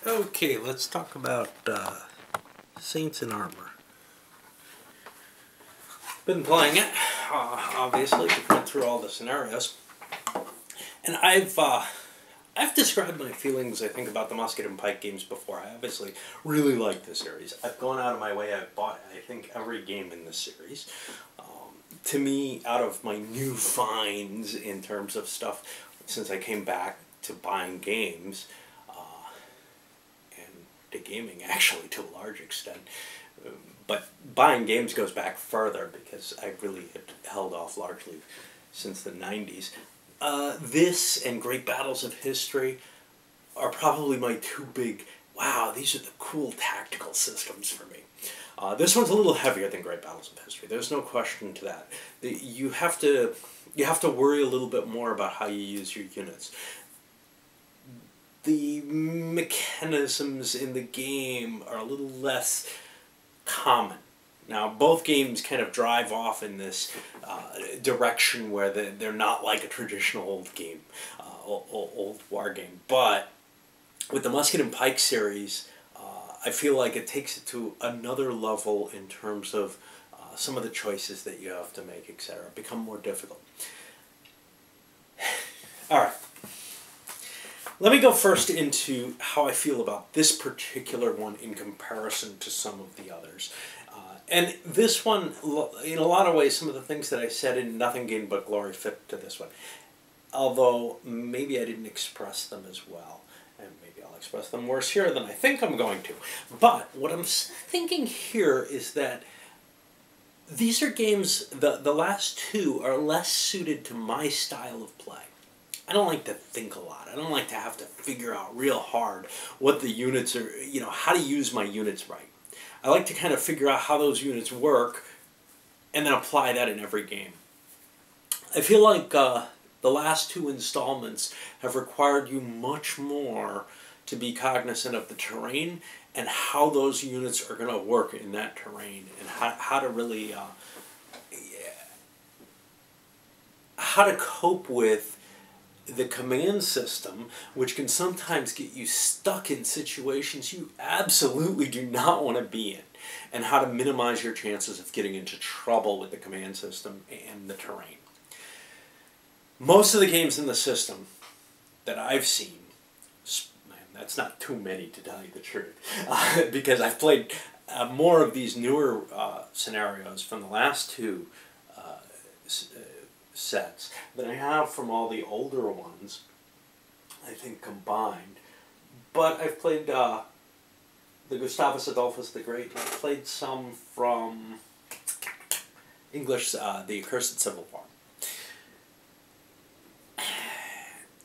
Okay, let's talk about Saints in Armor. Been playing it, obviously, went through all the scenarios, and I've described my feelings, I think, about the Musket and Pike games before. I obviously really like the series. I've gone out of my way. I've bought, I think, every game in this series. To me, out of my new finds in terms of stuff, since I came back to buying games, and to gaming, actually, to a large extent, but buying games goes back further because I really had held off largely since the 90s. This and Great Battles of History are probably my two big, wow, these are the cool tactical systems for me. This one's a little heavier than Great Battles of History. There's no question to that. You have to worry a little bit more about how you use your units. The mechanisms in the game are a little less common. Now, both games kind of drive off in this direction where they're not like a traditional old game, old war game. But with the Musket and Pike series, I feel like it takes it to another level in terms of some of the choices that you have to make, etc. Become more difficult. All right. Let me go first into how I feel about this particular one in comparison to some of the others. And this one, in a lot of ways, some of the things that I said in Nothing Gained But Glory fit to this one. Although, maybe I didn't express them as well. And maybe I'll express them worse here than I think I'm going to. But what I'm thinking here is that these are games, the last two are less suited to my style of play. I don't like to think a lot. I don't like to have to figure out real hard what the units are, how to use my units right. I like to kind of figure out how those units work and then apply that in every game. I feel like the last two installments have required you much more to be cognizant of the terrain and how those units are going to work in that terrain and how to really how to cope with the command system, which can sometimes get you stuck in situations you absolutely do not want to be in, and how to minimize your chances of getting into trouble with the command system and the terrain. Most of the games in the system that I've seen, man, that's not too many to tell you the truth, because I've played more of these newer scenarios from the last two sets than I have from all the older ones, I think, combined. But I've played the Gustavus Adolphus the Great. I've played some from English, The Accursed Civil War.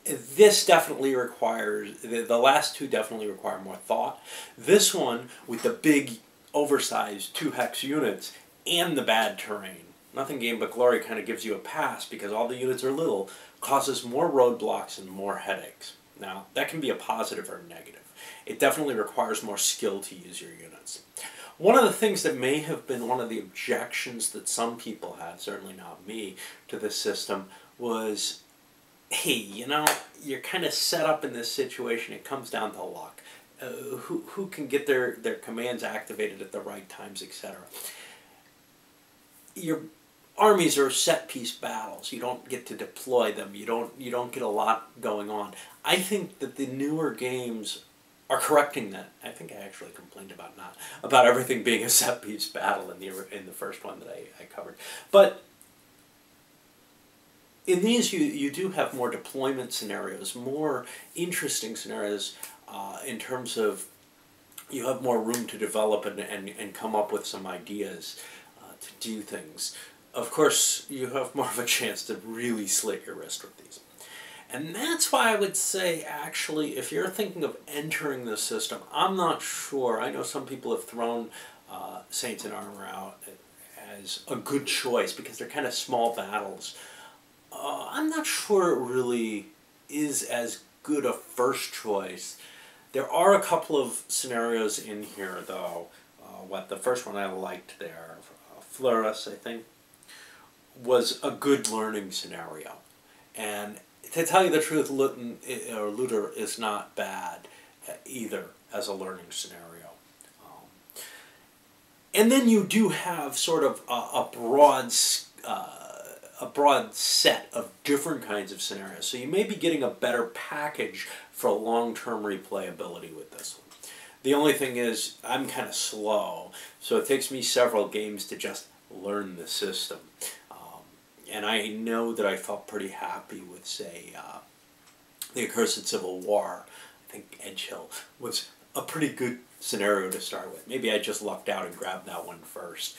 This definitely requires, the last two definitely require more thought. This one, with the big, oversized 2-hex units and the bad terrain, Nothing Gained But Glory kind of gives you a pass because all the units are little, causes more roadblocks and more headaches. Now, that can be a positive or a negative. It definitely requires more skill to use your units. One of the things that may have been one of the objections that some people had, certainly not me, to this system was, hey, you're kind of set up in this situation, it comes down to luck. Who can get their commands activated at the right times, etc. Your armies are set-piece battles. You don't get to deploy them. You don't get a lot going on. I think that the newer games are correcting that. I think I actually complained about everything being a set-piece battle in the first one that I covered. But in these, you do have more deployment scenarios, more interesting scenarios in terms of you have more room to develop and come up with some ideas to do things. Of course, you have more of a chance to really slit your wrist with these. And that's why I would say, actually, if you're thinking of entering the system, I'm not sure. I know some people have thrown Saints in Armor out as a good choice because they're kind of small battles. I'm not sure it really is as good a first choice. There are a couple of scenarios in here, though. The first one I liked there, Fleurus, I think, was a good learning scenario. And to tell you the truth, Luther is not bad either as a learning scenario. And then you do have sort of a broad set of different kinds of scenarios. So you may be getting a better package for long-term replayability with this one. The only thing is, I'm kind of slow, so it takes me several games to just learn the system. And I know that I felt pretty happy with, say, The Accursed Civil War. I think Edgehill was a pretty good scenario to start with. Maybe I just lucked out and grabbed that one first.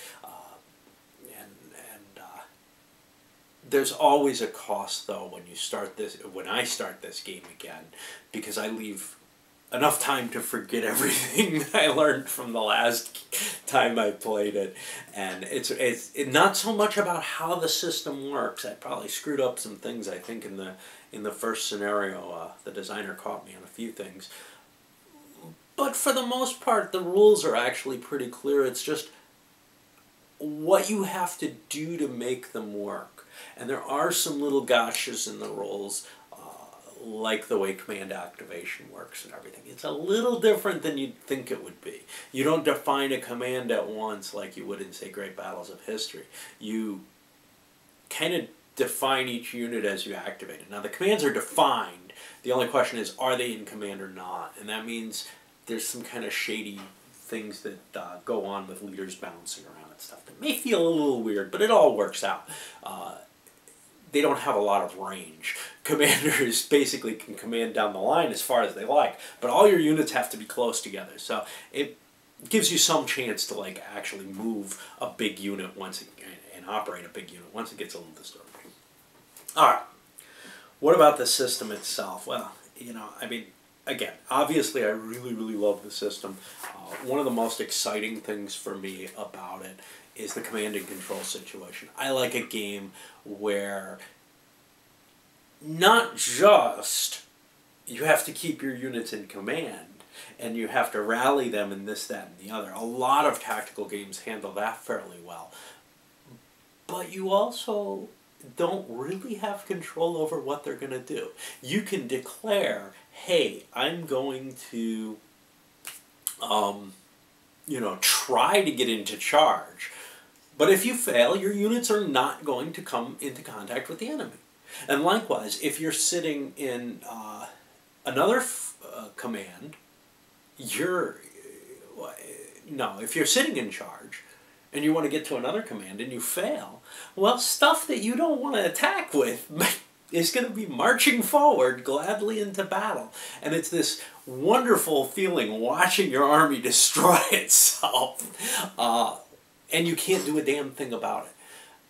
There's always a cost, though, when you start this. When I start this game again, because I leave enough time to forget everything that I learned from the last time I played it, and it's not so much about how the system works. I probably screwed up some things. I think in the first scenario, the designer caught me on a few things. But for the most part, the rules are actually pretty clear. It's just what you have to do to make them work. And there are some little gotchas in the rules, like the way command activation works and everything. It's a little different than you'd think it would be. You don't define a command at once like you would in, say, Great Battles of History. You kind of define each unit as you activate it. Now, the commands are defined. The only question is, are they in command or not? And that means there's some kind of shady things that go on with leaders bouncing around and stuff that may feel a little weird, but it all works out. They don't have a lot of range. Commanders basically can command down the line as far as they like, but all your units have to be close together. So it gives you some chance to like actually move a big unit and operate a big unit once it gets a little disturbing. All right. What about the system itself? Well, I mean, again, obviously I really, really love the system. One of the most exciting things for me about it is the command and control situation. I like a game where not just you have to keep your units in command and you have to rally them in this, that, and the other. A lot of tactical games handle that fairly well. But you also don't really have control over what they're going to do. You can declare, hey, I'm going to, try to get into charge. But if you fail, your units are not going to come into contact with the enemy. And likewise, if you're sitting in another command, if you're sitting in charge and you want to get to another command and you fail, well, stuff that you don't want to attack with is going to be marching forward gladly into battle. And it's this wonderful feeling watching your army destroy itself. And you can't do a damn thing about it.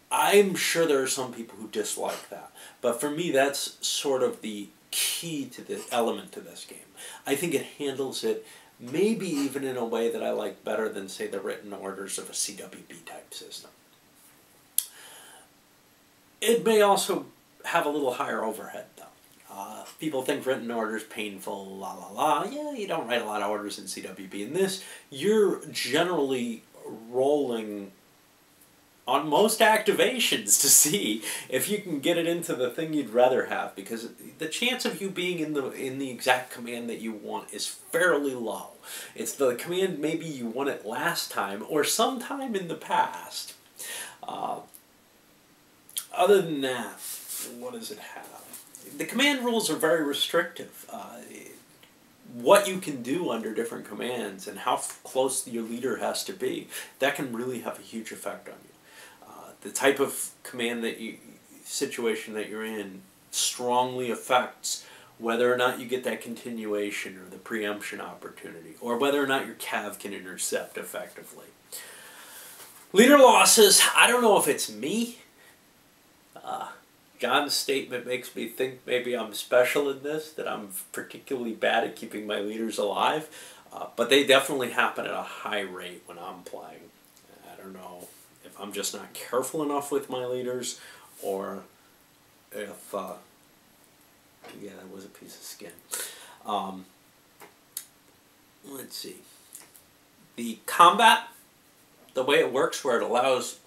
I'm sure there are some people who dislike that. But for me, that's sort of the key to the element to this game. I think it handles it maybe even in a way that I like better than, say, the written orders of a CWB type system. It may also have a little higher overhead, though. People think written orders painful, la la la. Yeah, you don't write a lot of orders in CWB. In this, you're generally rolling on most activations to see if you can get it into the thing you'd rather have, because the chance of you being in the exact command that you want is fairly low. It's the command maybe you won it last time or sometime in the past. Other than that, what does it have? The command rules are very restrictive. What you can do under different commands and how close your leader has to be, that can really have a huge effect on you. The type of command situation that you're in strongly affects whether or not you get that continuation or the preemption opportunity, or whether or not your cav can intercept effectively. Leader losses, I don't know if it's me. John's statement makes me think maybe I'm special in this, that I'm particularly bad at keeping my leaders alive, but they definitely happen at a high rate when I'm playing. I don't know if I'm just not careful enough with my leaders, or if, yeah, that was a piece of skin. Let's see. The combat, the way it works, where it allows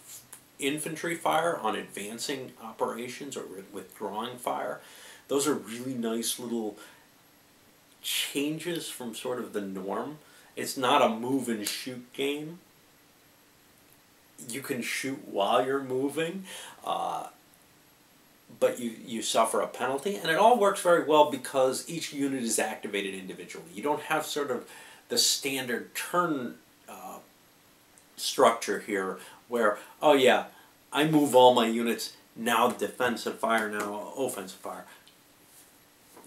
infantry fire on advancing operations or withdrawing fire, those are really nice little changes from sort of the norm. It's not a move and shoot game. You can shoot while you're moving, but you suffer a penalty, and it all works very well because each unit is activated individually. You don't have sort of the standard turn structure here where, oh yeah, I move all my units, now defensive fire, now offensive fire.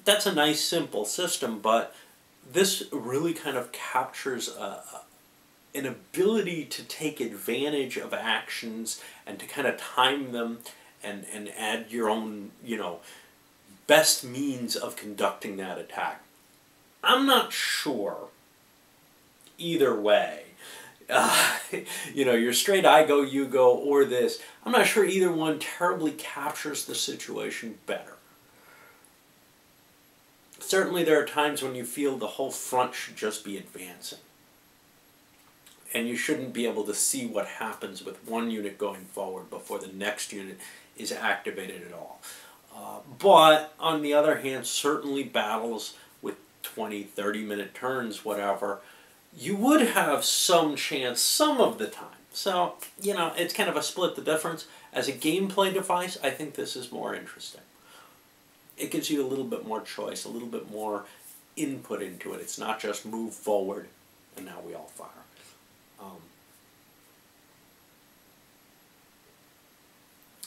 That's a nice simple system, but this really kind of captures an ability to take advantage of actions and to kind of time them and add your own, best means of conducting that attack. I'm not sure either way. Your straight I go, you go, or this. I'm not sure either one terribly captures the situation better. Certainly there are times when you feel the whole front should just be advancing. And you shouldn't be able to see what happens with one unit going forward before the next unit is activated at all. But on the other hand, certainly battles with 20, 30-minute turns, whatever, you would have some chance some of the time. So, it's kind of a split the difference. As a gameplay device, I think this is more interesting. It gives you a little bit more choice, a little bit more input into it. It's not just move forward and now we all fire.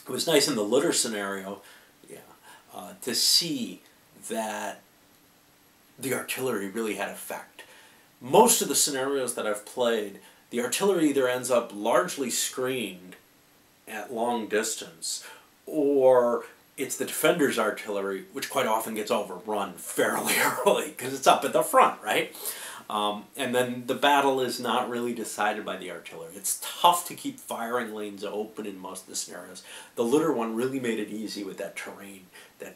It was nice in the Lutter scenario, to see that the artillery really had effect. Most of the scenarios that I've played, the artillery either ends up largely screened at long distance, or it's the defender's artillery, which quite often gets overrun fairly early because it's up at the front, right? And then the battle is not really decided by the artillery. It's tough to keep firing lanes open in most of the scenarios. The Lutter one really made it easy with that terrain, that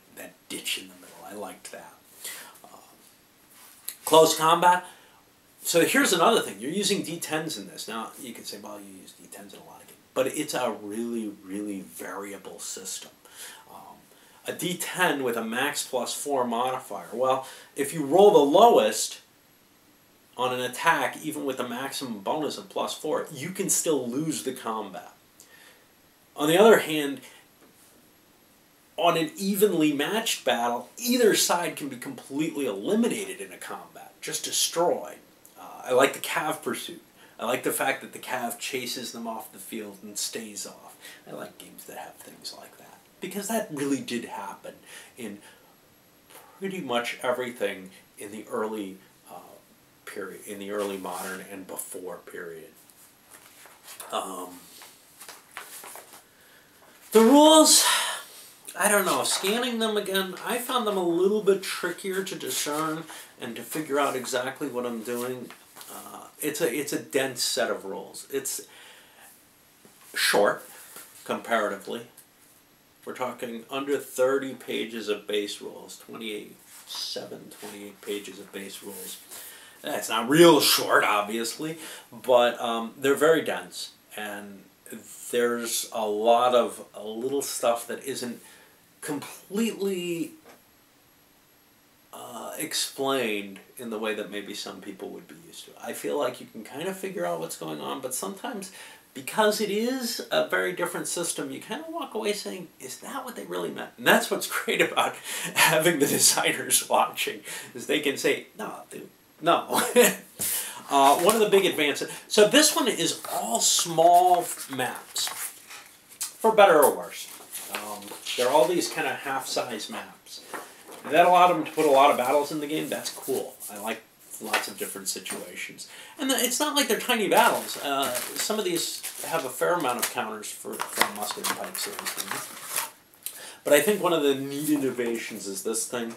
ditch in the middle. I liked that. Close combat. So here's another thing. You're using D10s in this. Now, you can say, well, you use D10s in a lot of games. But it's a really, really variable system. A D10 with a max +4 modifier. Well, if you roll the lowest on an attack, even with a maximum bonus of +4, you can still lose the combat. On the other hand, on an evenly matched battle, either side can be completely eliminated in a combat, just destroyed. I like the Cav pursuit. I like the fact that the Cav chases them off the field and stays off. I like games that have things like that, because that really did happen in pretty much everything in the early period, in the early modern and before period. The rules, I don't know, scanning them again, I found them a little bit trickier to discern and to figure out exactly what I'm doing. It's a dense set of rules. It's short, comparatively. We're talking under 30 pages of base rules, 28 pages of base rules. That's not real short, obviously, but they're very dense, and there's a lot of little stuff that isn't completely explained in the way that maybe some people would be used to. I feel like you can kind of figure out what's going on, but sometimes, because it is a very different system, you kind of walk away saying, is that what they really meant? And that's what's great about having the designers watching, is they can say, no, dude, no. One of the big advances, so this one is all small maps, for better or worse. There are all these kind of half-size maps. And that allowed them to put a lot of battles in the game. That's cool. I like lots of different situations. And it's not like they're tiny battles. Some of these have a fair amount of counters for musket and pipe series things. But I think one of the neat innovations is this thing.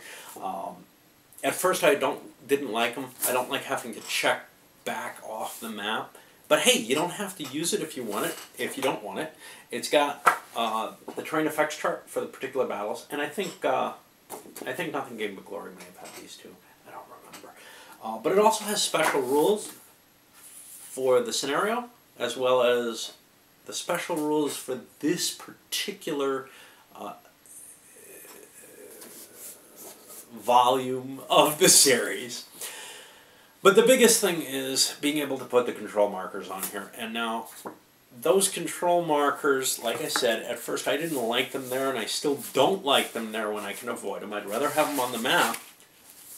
At first I didn't like them. I don't like having to check back off the map. But hey, you don't have to use it if you want it, if you don't want it. It's got the terrain effects chart for the particular battles, and I think Nothing Game But Glory may have had these too. I don't remember. But it also has special rules for the scenario, as well as the special rules for this particular volume of the series. But the biggest thing is being able to put the control markers on here. And now, those control markers, like I said, at first I didn't like them there, and I still don't like them there when I can avoid them. I'd rather have them on the map.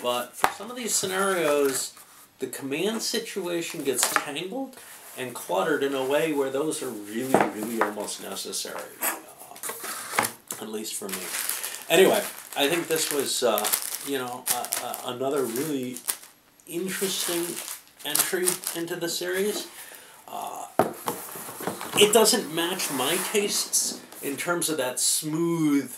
But for some of these scenarios, the command situation gets tangled and cluttered in a way where those are really, really almost necessary. At least for me. Anyway, I think this was, another really interesting entry into the series. It doesn't match my tastes in terms of that smooth,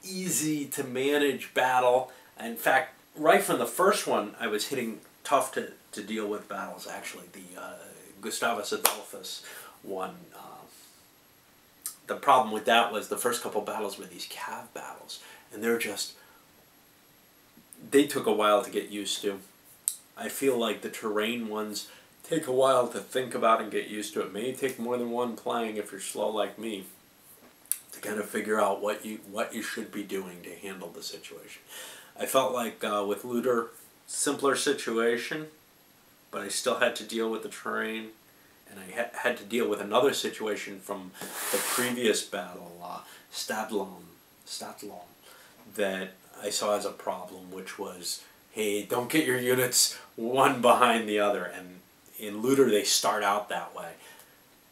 easy to manage battle. In fact, right from the first one, I was hitting tough to deal with battles, actually. The Gustavus Adolphus one. The problem with that was the first couple battles were these cav battles. And they took a while to get used to. I feel like the terrain ones take a while to think about and get used to. It may take more than one playing if you're slow like me to kind of figure out what you should be doing to handle the situation. I felt like with Looter, simpler situation, but I still had to deal with the terrain, and I had to deal with another situation from the previous battle, Stadlon, that I saw as a problem, which was, hey, don't get your units one behind the other. And in Looter, they start out that way.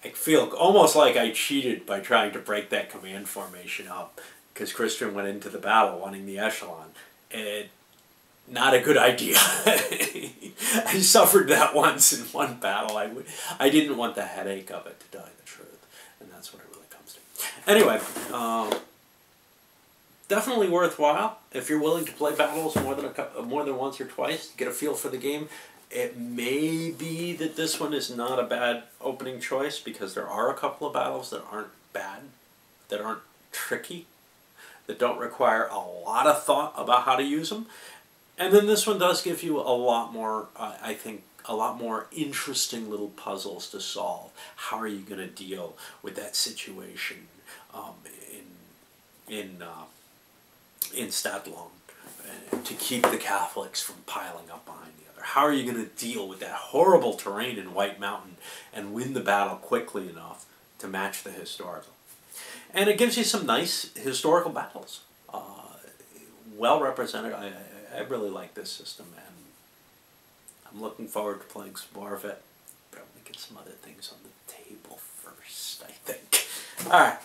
I feel almost like I cheated by trying to break that command formation up, because Christian went into the battle wanting the echelon. And not a good idea. I suffered that once in one battle. I didn't want the headache of it, to tell you the truth. And that's what it really comes to. Anyway, definitely worthwhile if you're willing to play battles more than once or twice to get a feel for the game. It may be that this one is not a bad opening choice, because there are a couple of battles that aren't bad, that aren't tricky, that don't require a lot of thought about how to use them. And then this one does give you a lot more, I think, a lot more interesting little puzzles to solve. How are you going to deal with that situation in Stadlon to keep the Catholics from piling up behind the other? How are you going to deal with that horrible terrain in White Mountain and win the battle quickly enough to match the historical? And it gives you some nice historical battles. Well represented. I really like this system, and I'm looking forward to playing some more of it. Probably get some other things on the table first, I think. Alright.